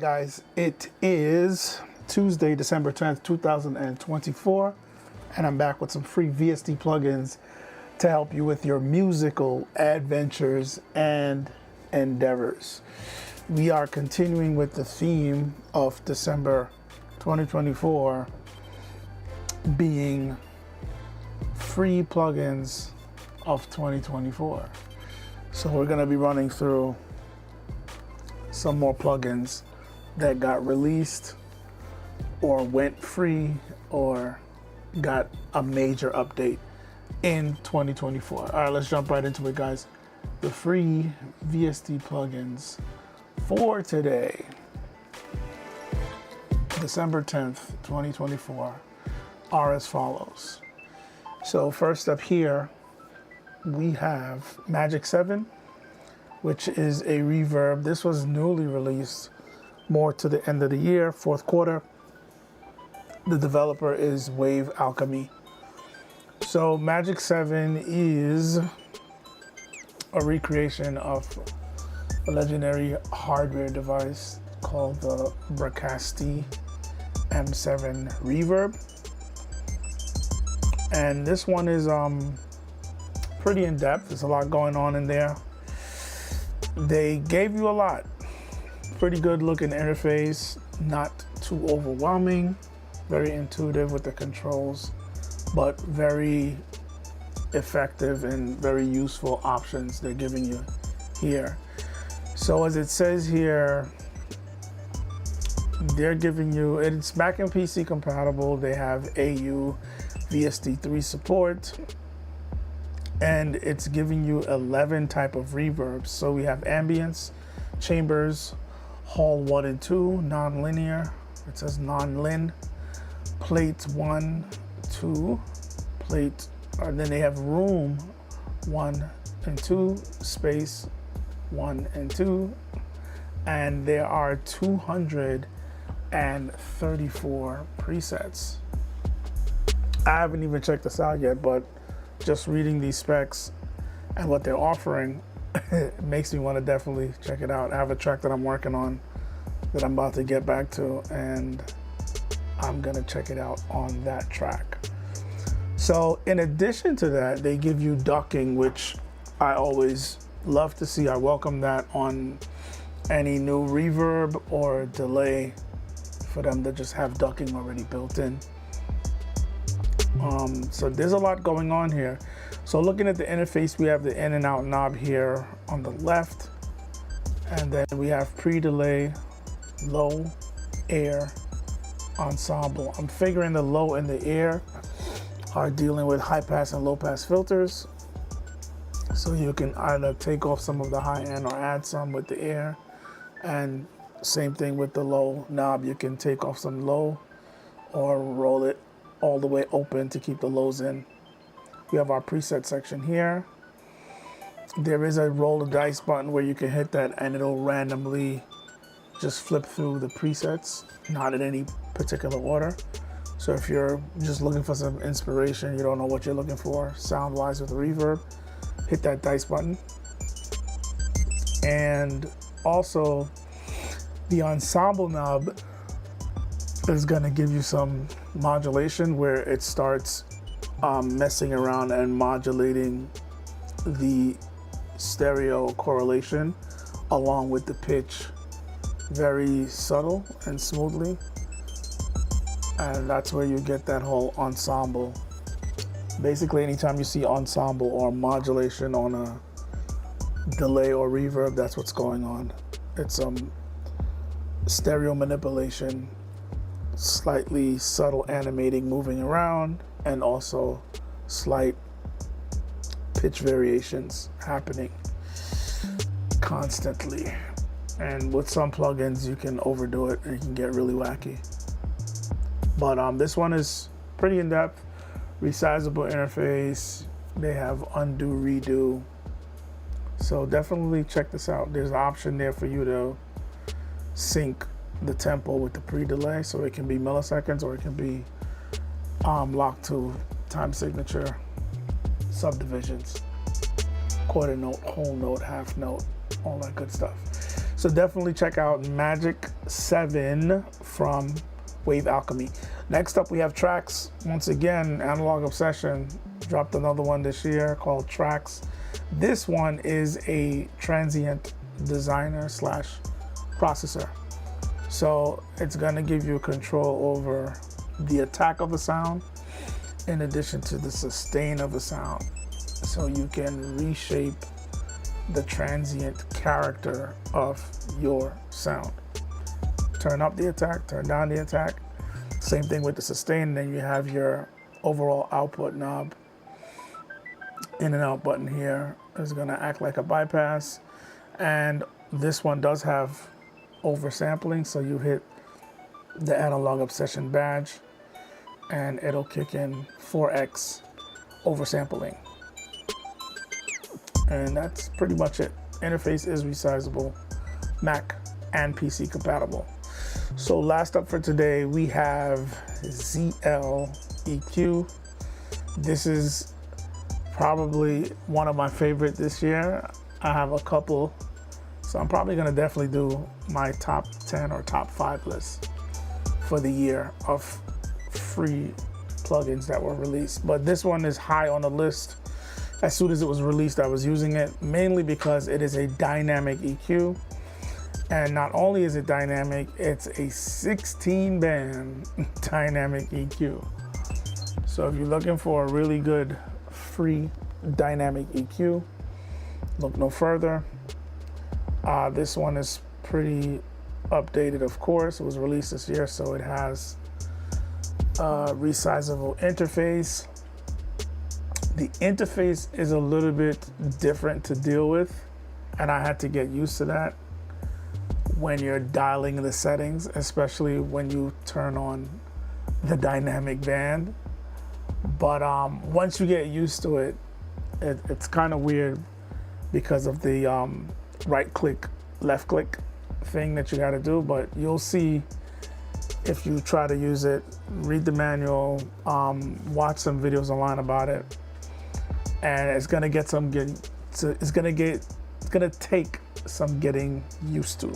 guys, it is Tuesday, December 10th, 2024, and I'm back with some free VST plugins to help you with your musical adventures and endeavors. We are continuing with the theme of December 2024 being free plugins of 2024. So we're going to be running through some more plugins that got released or went free or got a major update in 2024. All right, let's jump right into it, guys. The free VST plugins for today, December 10th, 2024, are as follows. So first up here, we have Magic 7, which is a reverb. This was newly released more to the end of the year, fourth quarter. The developer is Wave Alchemy. So Magic 7 is a recreation of a legendary hardware device called the VST M7 Reverb. And this one is pretty in-depth. There's a lot going on in there. They gave you a lot. Pretty good looking interface, not too overwhelming, very intuitive with the controls, but very effective and very useful options they're giving you here. So as it says here, they're giving you, it's Mac and PC compatible. They have AU VST3 support, and it's giving you 11 type of reverbs. So we have ambience, chambers, hall 1 and 2, non-linear, it says non-lin, plate 1, 2, plate, and then they have room 1 and 2, space 1 and 2, and there are 234 presets. I haven't even checked this out yet, but just reading these specs and what they're offering, it makes me want to definitely check it out. I have a track that I'm working on that I'm about to get back to, and I'm gonna check it out on that track. So in addition to that, they give you ducking, which I always love to see. I welcome that on any new reverb or delay, for them to just have ducking already built in. So there's a lot going on here. So looking at the interface, we have the in and out knob here on the left, and then we have pre-delay, low, air, ensemble. I'm figuring the low and the air are dealing with high pass and low pass filters. So you can either take off some of the high end or add some with the air. And same thing with the low knob, you can take off some low or roll it all the way open to keep the lows in. We have our preset section here. There is a roll the dice button where you can hit that and it'll randomly just flip through the presets, not in any particular order. So if you're just looking for some inspiration, you don't know what you're looking for sound-wise with the reverb, hit that dice button. And also the ensemble knob is going to give you some modulation where it starts messing around and modulating the stereo correlation along with the pitch very subtle and smoothly, and that's where you get that whole ensemble. Basically anytime you see ensemble or modulation on a delay or reverb, that's what's going on. It's stereo manipulation, slightly subtle animating, moving around, and also slight pitch variations happening constantly. And with some plugins you can overdo it and it can get really wacky. But this one is pretty in-depth, resizable interface. They have undo, redo. So definitely check this out. There's an option there for you to sync the tempo with the pre-delay, so it can be milliseconds or it can be locked to time signature subdivisions, quarter note, whole note, half note, all that good stuff. So definitely check out Magic 7 from Wave Alchemy. Next up we have Tracks. Once again, Analog Obsession dropped another one this year called Tracks. This one is a transient designer slash processor. So it's gonna give you control over the attack of a sound in addition to the sustain of a sound. So you can reshape the transient character of your sound. Turn up the attack, turn down the attack. Same thing with the sustain. Then you have your overall output knob. In and out button here is gonna act like a bypass. And this one does have oversampling, so you hit the Analog Obsession badge and it'll kick in 4x oversampling. And that's pretty much it. Interface is resizable, Mac and PC compatible. So last up for today, we have ZL EQ. This is probably one of my favorite this year. I have a couple, so I'm probably gonna definitely do my top 10 or top 5 list for the year of free plugins that were released. But this one is high on the list. As soon as it was released, I was using it, mainly because it is a dynamic EQ. And not only is it dynamic, it's a 16-band dynamic EQ. So if you're looking for a really good free dynamic EQ, look no further. This one is pretty updated, of course. It was released this year, so it has a resizable interface. The interface is a little bit different to deal with, and I had to get used to that when you're dialing the settings, especially when you turn on the dynamic band. But once you get used to it, it's kind of weird because of the right click, left click thing that you got to do. But you'll see if you try to use it. Read the manual, watch some videos online about it, and it's gonna take some getting used to.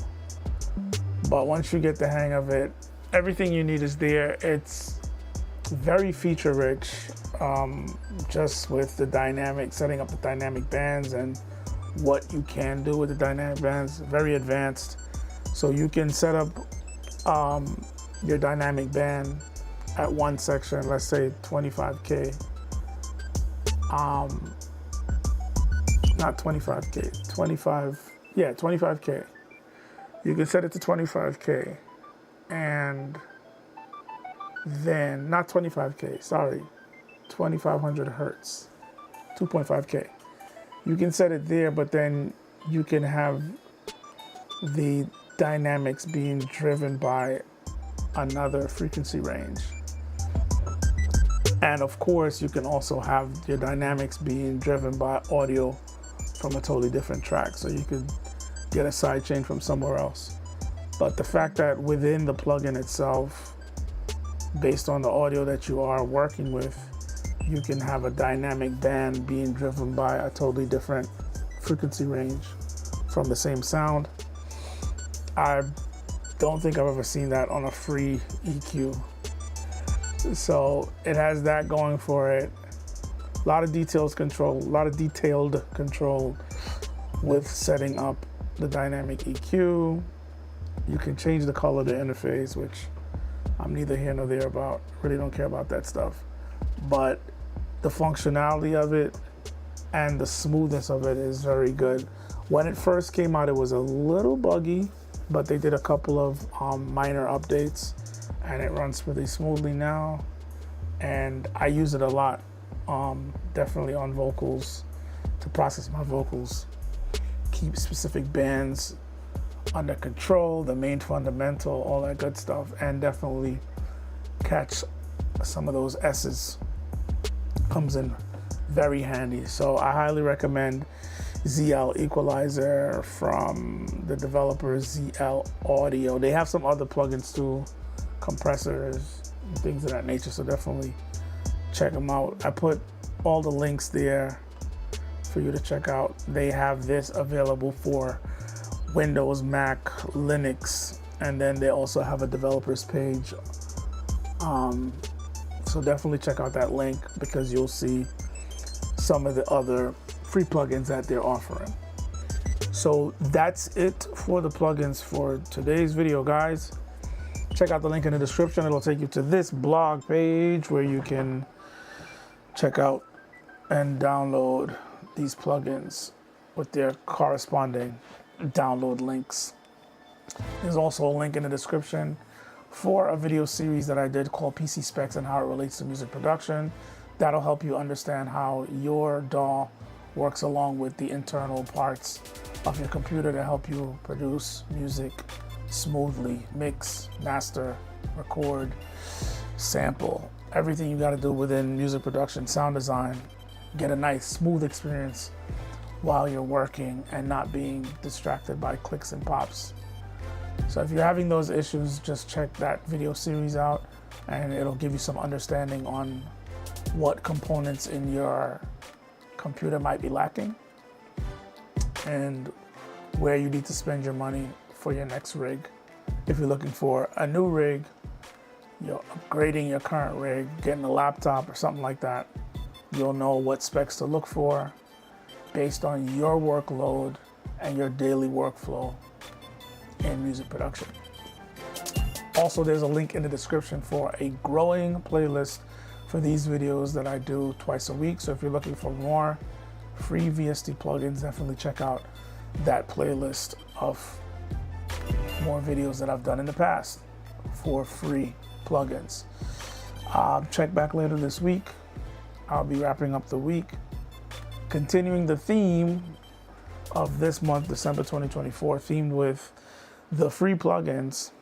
But once you get the hang of it, everything you need is there. It's very feature rich, just with the dynamic, setting up the dynamic bands and what you can do with the dynamic bands. Very advanced. So you can set up your dynamic band at one section, let's say 25K. Not 25K, 25K. You can set it to 25K, and then, not 25K, sorry, 2500 hertz, 2.5K. You can set it there, but then you can have the dynamics being driven by another frequency range. And of course, you can also have your dynamics being driven by audio from a totally different track. So you could get a sidechain from somewhere else. But the fact that within the plugin itself, based on the audio that you are working with, you can have a dynamic band being driven by a totally different frequency range from the same sound. I don't think I've ever seen that on a free EQ. So it has that going for it. A lot of detailed control with setting up the dynamic EQ. You can change the color of the interface, which I'm neither here nor there about. Really don't care about that stuff. But the functionality of it and the smoothness of it is very good. When it first came out, it was a little buggy, but they did a couple of minor updates and it runs pretty smoothly now. And I use it a lot, definitely on vocals, to process my vocals, keep specific bands under control, the main fundamental, all that good stuff, and definitely catch some of those S's. Comes in very handy. So I highly recommend ZL Equalizer from the developer ZL Audio. They have some other plugins too, compressors, and things of that nature, so definitely check them out. I put all the links there for you to check out. They have this available for Windows, Mac, Linux, and then they also have a developers page. So definitely check out that link because you'll see some of the other free plugins that they're offering. So that's it for the plugins for today's video, guys. Check out the link in the description. It'll take you to this blog page where you can check out and download these plugins with their corresponding download links. There's also a link in the description for a video series that I did called PC Specs and how it relates to music production. That'll help you understand how your DAW works along with the internal parts of your computer to help you produce music smoothly, mix, master, record, sample, everything you got to do within music production, sound design. Get a nice smooth experience while you're working and not being distracted by clicks and pops. So if you're having those issues, just check that video series out and it'll give you some understanding on what components in your computer might be lacking and where you need to spend your money for your next rig. If you're looking for a new rig, you're upgrading your current rig, getting a laptop or something like that, you'll know what specs to look for based on your workload and your daily workflow in music production. Also, there's a link in the description for a growing playlist for these videos that I do twice a week. So if you're looking for more free VST plugins, definitely check out that playlist of more videos that I've done in the past for free plugins. Check back later this week. I'll be wrapping up the week, continuing the theme of this month, December 2024, themed with the free plugins,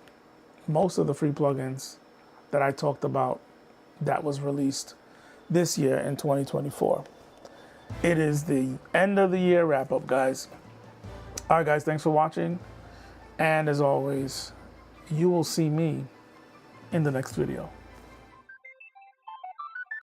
most of the free plugins that I talked about that was released this year in 2024. It is the end of the year wrap up, guys. All right, guys, thanks for watching. And as always, you will see me in the next video.